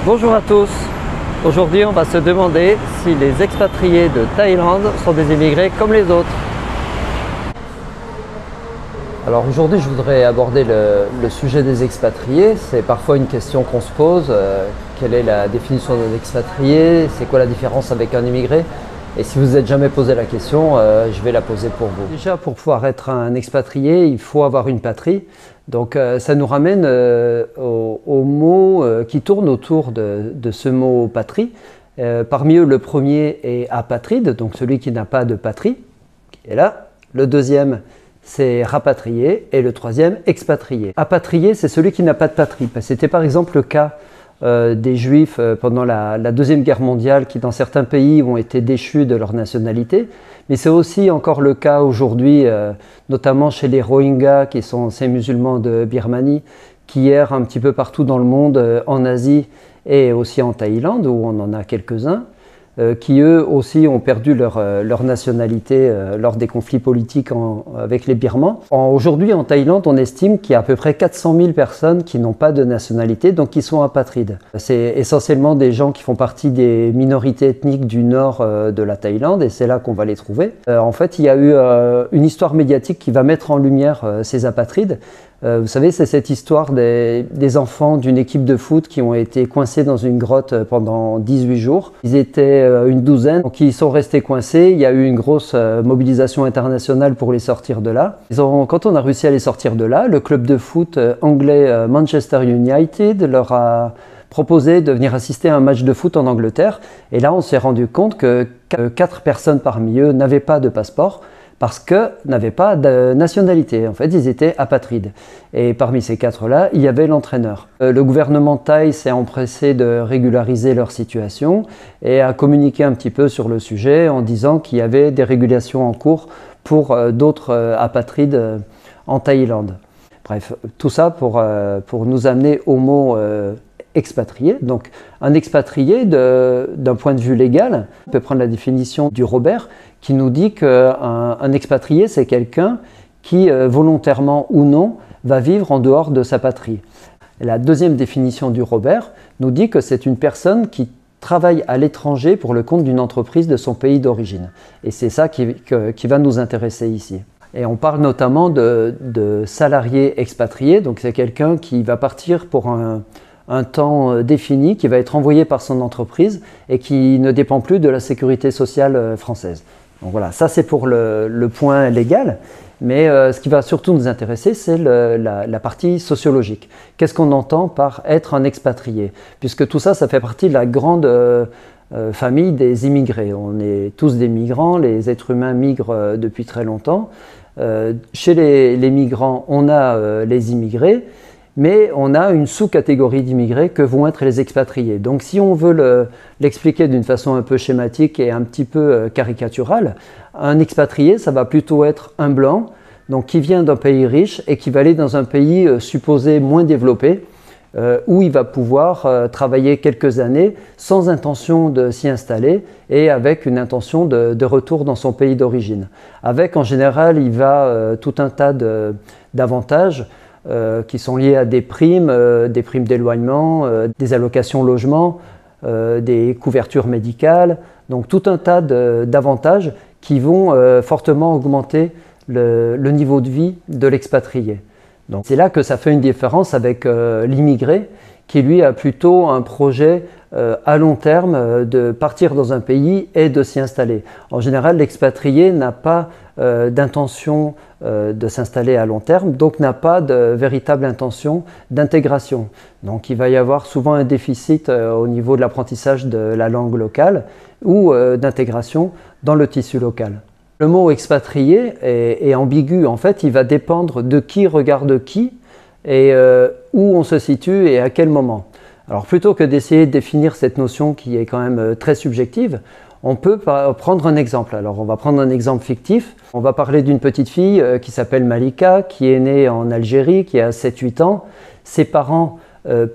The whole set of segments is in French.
Bonjour à tous. Aujourd'hui, on va se demander si les expatriés de Thaïlande sont des immigrés comme les autres. Alors aujourd'hui, je voudrais aborder le sujet des expatriés. C'est parfois une question qu'on se pose. Quelle est la définition d'un expatrié? C'est quoi la différence avec un immigré? Et si vous n'êtes jamais posé la question, je vais la poser pour vous. Déjà, pour pouvoir être un expatrié, il faut avoir une patrie. Donc ça nous ramène au mot qui tourne autour de ce mot patrie. Parmi eux, le premier est apatride, donc celui qui n'a pas de patrie. Et là, le deuxième, c'est rapatrié, et le troisième, expatrié. Apatrié, c'est celui qui n'a pas de patrie. C'était par exemple le cas des Juifs pendant la Deuxième Guerre mondiale qui, dans certains pays, ont été déchus de leur nationalité. Mais c'est aussi encore le cas aujourd'hui, notamment chez les Rohingyas, qui sont ces musulmans de Birmanie, qui errent un petit peu partout dans le monde, en Asie et aussi en Thaïlande, où on en a quelques-uns, qui eux aussi ont perdu leur nationalité lors des conflits politiques avec les Birmans. Aujourd'hui en Thaïlande, on estime qu'il y a à peu près 400 000 personnes qui n'ont pas de nationalité, donc qui sont apatrides. C'est essentiellement des gens qui font partie des minorités ethniques du nord de la Thaïlande, et c'est là qu'on va les trouver. En fait, il y a eu une histoire médiatique qui va mettre en lumière ces apatrides. Vous savez, c'est cette histoire des enfants d'une équipe de foot qui ont été coincés dans une grotte pendant 18 jours. Ils étaient une douzaine, donc ils sont restés coincés. Il y a eu une grosse mobilisation internationale pour les sortir de là. Quand on a réussi à les sortir de là, le club de foot anglais Manchester United leur a proposé de venir assister à un match de foot en Angleterre. Et là, on s'est rendu compte que 4 personnes parmi eux n'avaient pas de passeport, parce qu'ils n'avaient pas de nationalité. En fait, ils étaient apatrides. Et parmi ces 4-là, il y avait l'entraîneur. Le gouvernement thaï s'est empressé de régulariser leur situation et a communiqué un petit peu sur le sujet en disant qu'il y avait des régulations en cours pour d'autres apatrides en Thaïlande. Bref, tout ça pour nous amener au mot expatrié. Donc, un expatrié, d'un point de vue légal, on peut prendre la définition du Robert, qui nous dit qu'un expatrié, c'est quelqu'un qui, volontairement ou non, va vivre en dehors de sa patrie. Et la deuxième définition du Robert nous dit que c'est une personne qui travaille à l'étranger pour le compte d'une entreprise de son pays d'origine. Et c'est ça qui va nous intéresser ici. Et on parle notamment de salarié expatrié, donc c'est quelqu'un qui va partir pour un temps défini, qui va être envoyé par son entreprise et qui ne dépend plus de la sécurité sociale française. Donc voilà, ça c'est pour le point légal, mais ce qui va surtout nous intéresser, c'est la partie sociologique. Qu'est-ce qu'on entend par être un expatrié? Puisque tout ça, ça fait partie de la grande famille des immigrés. On est tous des migrants, les êtres humains migrent depuis très longtemps. Chez les migrants, on a les immigrés, mais on a une sous-catégorie d'immigrés que vont être les expatriés. Donc si on veut l'expliquer d'une façon un peu schématique et un petit peu caricaturale, un expatrié, ça va plutôt être un blanc, donc qui vient d'un pays riche et qui va aller dans un pays supposé moins développé, où il va pouvoir travailler quelques années sans intention de s'y installer et avec une intention de retour dans son pays d'origine. Avec en général, il va tout un tas d'avantages qui sont liés à des primes d'éloignement, des allocations logement, des couvertures médicales, donc tout un tas d'avantages qui vont fortement augmenter le niveau de vie de l'expatrié. Donc c'est là que ça fait une différence avec l'immigré qui lui a plutôt un projet à long terme de partir dans un pays et de s'y installer. En général, l'expatrié n'a pas d'intention de s'installer à long terme, donc n'a pas de véritable intention d'intégration. Donc il va y avoir souvent un déficit au niveau de l'apprentissage de la langue locale ou d'intégration dans le tissu local. Le mot expatrié est ambigu, en fait il va dépendre de qui regarde qui et où on se situe et à quel moment. Alors plutôt que d'essayer de définir cette notion qui est quand même très subjective, on peut prendre un exemple. Alors on va prendre un exemple fictif. On va parler d'une petite fille qui s'appelle Malika, qui est née en Algérie, qui a 7-8 ans. Ses parents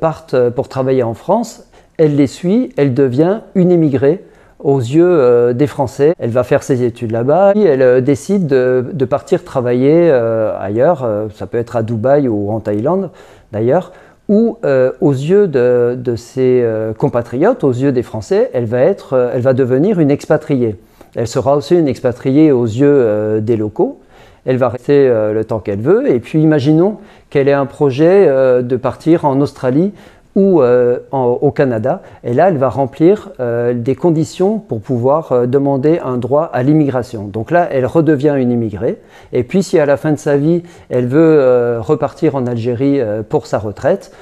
partent pour travailler en France. Elle les suit, elle devient une émigrée aux yeux des Français. Elle va faire ses études là-bas, et elle décide de partir travailler ailleurs, ça peut être à Dubaï ou en Thaïlande d'ailleurs, où aux yeux de ses compatriotes, aux yeux des Français, elle va devenir une expatriée. Elle sera aussi une expatriée aux yeux des locaux. Elle va rester le temps qu'elle veut. Et puis imaginons qu'elle ait un projet de partir en Australie ou au Canada. Et là, elle va remplir des conditions pour pouvoir demander un droit à l'immigration. Donc là, elle redevient une immigrée. Et puis si à la fin de sa vie, elle veut repartir en Algérie pour sa retraite,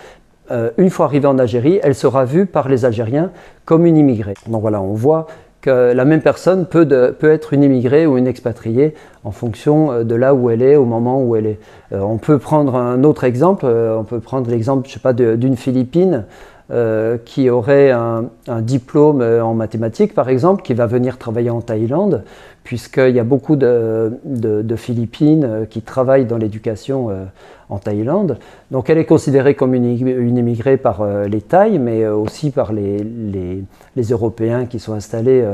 une fois arrivée en Algérie, elle sera vue par les Algériens comme une immigrée. Donc voilà, on voit que la même personne peut être une immigrée ou une expatriée en fonction de là où elle est, au moment où elle est. On peut prendre un autre exemple, on peut prendre l'exemple, je sais pas, d'une Philippine qui aurait un diplôme en mathématiques par exemple, qui va venir travailler en Thaïlande, puisqu'il y a beaucoup de Philippines qui travaillent dans l'éducation en Thaïlande. Donc elle est considérée comme une immigrée par les Thaïs, mais aussi par les Européens qui sont installés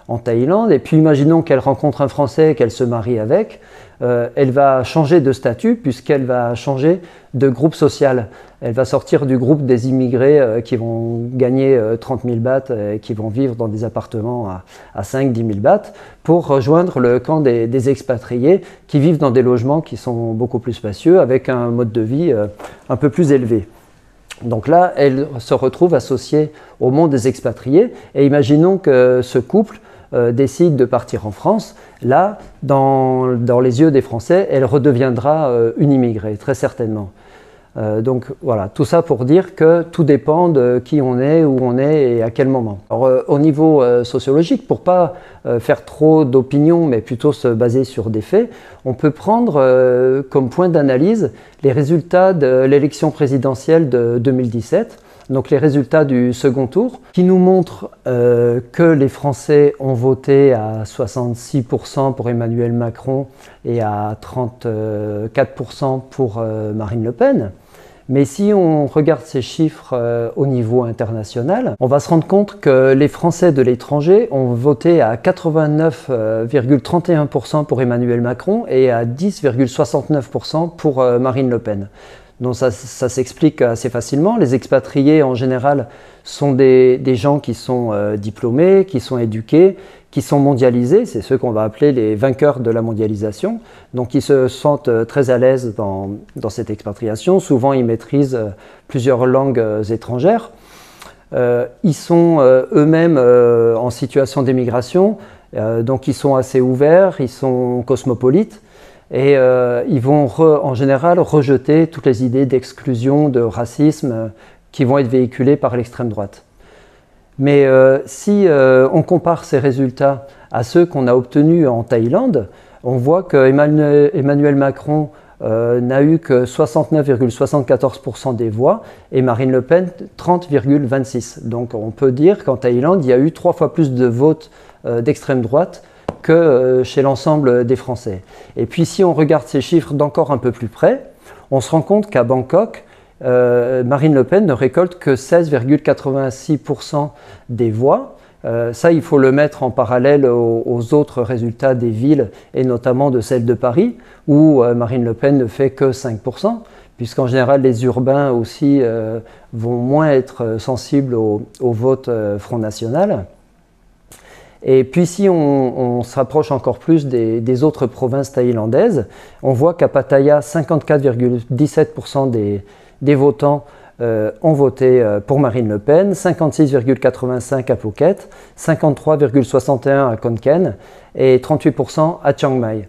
en Thaïlande. Et puis imaginons qu'elle rencontre un Français et qu'elle se marie avec. Elle va changer de statut puisqu'elle va changer de groupe social. Elle va sortir du groupe des immigrés qui vont gagner 30 000 bahts et qui vont vivre dans des appartements à 5-10 000 bahts pour rejoindre le camp des expatriés qui vivent dans des logements qui sont beaucoup plus spacieux avec un mode de vie un peu plus élevé. Donc là, elle se retrouve associée au monde des expatriés et imaginons que ce couple décide de partir en France. Là, dans les yeux des Français, elle redeviendra une immigrée, très certainement. Donc voilà, tout ça pour dire que tout dépend de qui on est, où on est et à quel moment. Alors, au niveau sociologique, pour pas faire trop d'opinions, mais plutôt se baser sur des faits, on peut prendre comme point d'analyse les résultats de l'élection présidentielle de 2017, donc les résultats du second tour, qui nous montrent que les Français ont voté à 66% pour Emmanuel Macron et à 34% pour Marine Le Pen. Mais si on regarde ces chiffres au niveau international, on va se rendre compte que les Français de l'étranger ont voté à 89,31% pour Emmanuel Macron et à 10,69% pour Marine Le Pen. Donc ça s'explique assez facilement. Les expatriés en général sont des gens qui sont diplômés, qui sont éduqués, qui sont mondialisés, c'est ceux qu'on va appeler les vainqueurs de la mondialisation. Donc ils se sentent très à l'aise dans cette expatriation. Souvent ils maîtrisent plusieurs langues étrangères. Ils sont eux-mêmes en situation d'émigration, donc ils sont assez ouverts, ils sont cosmopolites. Et ils vont en général rejeter toutes les idées d'exclusion, de racisme qui vont être véhiculées par l'extrême droite. Mais si on compare ces résultats à ceux qu'on a obtenus en Thaïlande, on voit que Emmanuel Macron n'a eu que 69,74% des voix et Marine Le Pen 30,26%. Donc on peut dire qu'en Thaïlande, il y a eu 3 fois plus de votes d'extrême droite que chez l'ensemble des Français. Et puis si on regarde ces chiffres d'encore un peu plus près, on se rend compte qu'à Bangkok, Marine Le Pen ne récolte que 16,86% des voix. Ça, il faut le mettre en parallèle aux autres résultats des villes et notamment de celle de Paris, où Marine Le Pen ne fait que 5%, puisqu'en général les urbains aussi vont moins être sensibles au vote Front National. Et puis si on se rapproche encore plus des autres provinces thaïlandaises, on voit qu'à Pattaya, 54,17% des votants ont voté pour Marine Le Pen, 56,85% à Phuket, 53,61% à Khon Kaen et 38% à Chiang Mai.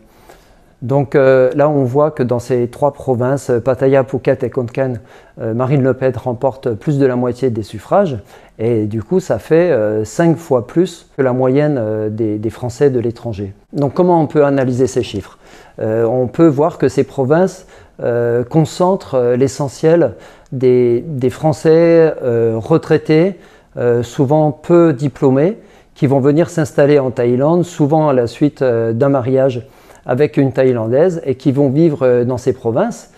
Donc là, on voit que dans ces 3 provinces, Pattaya, Phuket et Khon Kaen, Marine Le Pen remporte plus de la moitié des suffrages. Et du coup, ça fait 5 fois plus que la moyenne des Français de l'étranger. Donc comment on peut analyser ces chiffres? On peut voir que ces provinces concentrent l'essentiel des Français retraités, souvent peu diplômés, qui vont venir s'installer en Thaïlande, souvent à la suite d'un mariage avec une Thaïlandaise et qui vont vivre dans ces provinces.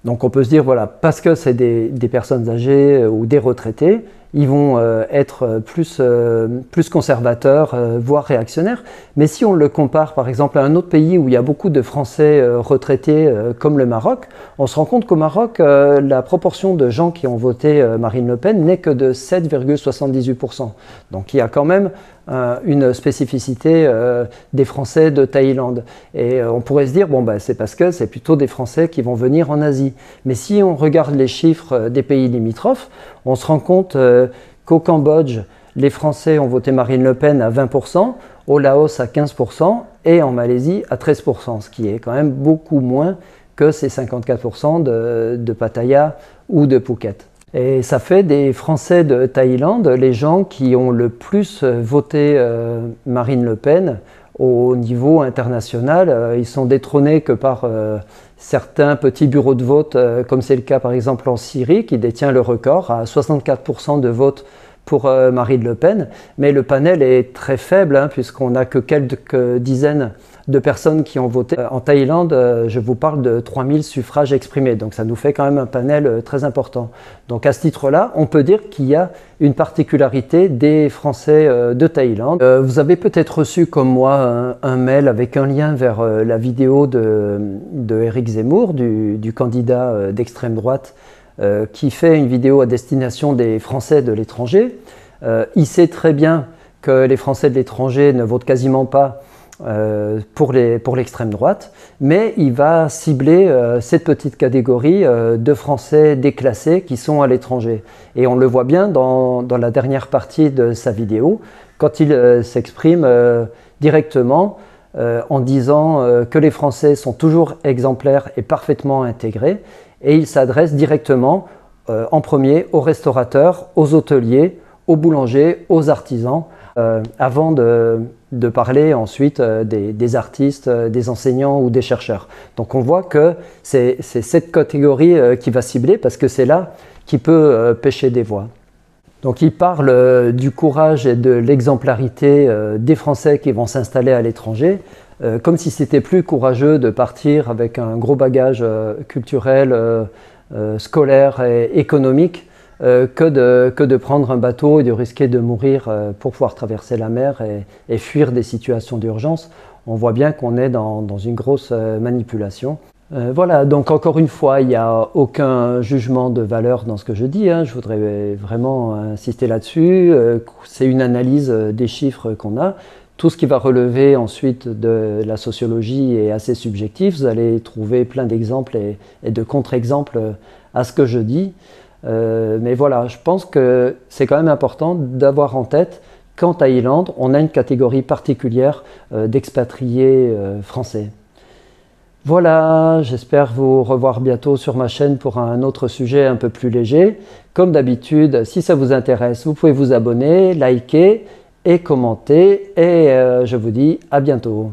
Donc on peut se dire, voilà, parce que c'est des personnes âgées ou des retraités, ils vont être plus conservateurs, voire réactionnaires. Mais si on le compare par exemple à un autre pays où il y a beaucoup de Français retraités comme le Maroc, on se rend compte qu'au Maroc, la proportion de gens qui ont voté Marine Le Pen n'est que de 7,78%. Donc il y a quand même une spécificité des Français de Thaïlande. Et on pourrait se dire, bon, bah, c'est parce que c'est plutôt des Français qui vont venir en Asie. Mais si on regarde les chiffres des pays limitrophes, on se rend compte qu'au Cambodge, les Français ont voté Marine Le Pen à 20%, au Laos à 15% et en Malaisie à 13%, ce qui est quand même beaucoup moins que ces 54% de Pattaya ou de Phuket. Et ça fait des Français de Thaïlande les gens qui ont le plus voté Marine Le Pen au niveau international. Ils sont détrônés que par certains petits bureaux de vote, comme c'est le cas par exemple en Syrie, qui détient le record à 64% de votes pour Marine Le Pen. Mais le panel est très faible, hein, puisqu'on n'a que quelques dizaines de personnes qui ont voté. En Thaïlande, je vous parle de 3000 suffrages exprimés, donc ça nous fait quand même un panel très important. Donc à ce titre-là, on peut dire qu'il y a une particularité des Français de Thaïlande. Vous avez peut-être reçu comme moi un mail avec un lien vers la vidéo de Éric Zemmour, du candidat d'extrême droite, qui fait une vidéo à destination des Français de l'étranger. Il sait très bien que les Français de l'étranger ne votent quasiment pas pour l'extrême droite, mais il va cibler cette petite catégorie de Français déclassés qui sont à l'étranger. Et on le voit bien dans la dernière partie de sa vidéo, quand il s'exprime directement en disant que les Français sont toujours exemplaires et parfaitement intégrés, et il s'adresse directement en premier aux restaurateurs, aux hôteliers, aux boulangers, aux artisans, avant de parler ensuite des artistes, des enseignants ou des chercheurs. Donc on voit que c'est cette catégorie qui va cibler parce que c'est là qui peut pêcher des voix. Donc il parle du courage et de l'exemplarité des Français qui vont s'installer à l'étranger, comme si c'était plus courageux de partir avec un gros bagage culturel, scolaire et économique que de prendre un bateau et de risquer de mourir pour pouvoir traverser la mer et fuir des situations d'urgence. On voit bien qu'on est dans une grosse manipulation. Voilà, donc encore une fois, il n'y a aucun jugement de valeur dans ce que je dis, hein. Je voudrais vraiment insister là-dessus. C'est une analyse des chiffres qu'on a. Tout ce qui va relever ensuite de la sociologie est assez subjectif. Vous allez trouver plein d'exemples et de contre-exemples à ce que je dis. Mais voilà, je pense que c'est quand même important d'avoir en tête qu'en Thaïlande, on a une catégorie particulière d'expatriés français. Voilà, j'espère vous revoir bientôt sur ma chaîne pour un autre sujet un peu plus léger. Comme d'habitude, si ça vous intéresse, vous pouvez vous abonner, liker et commenter. Et je vous dis à bientôt.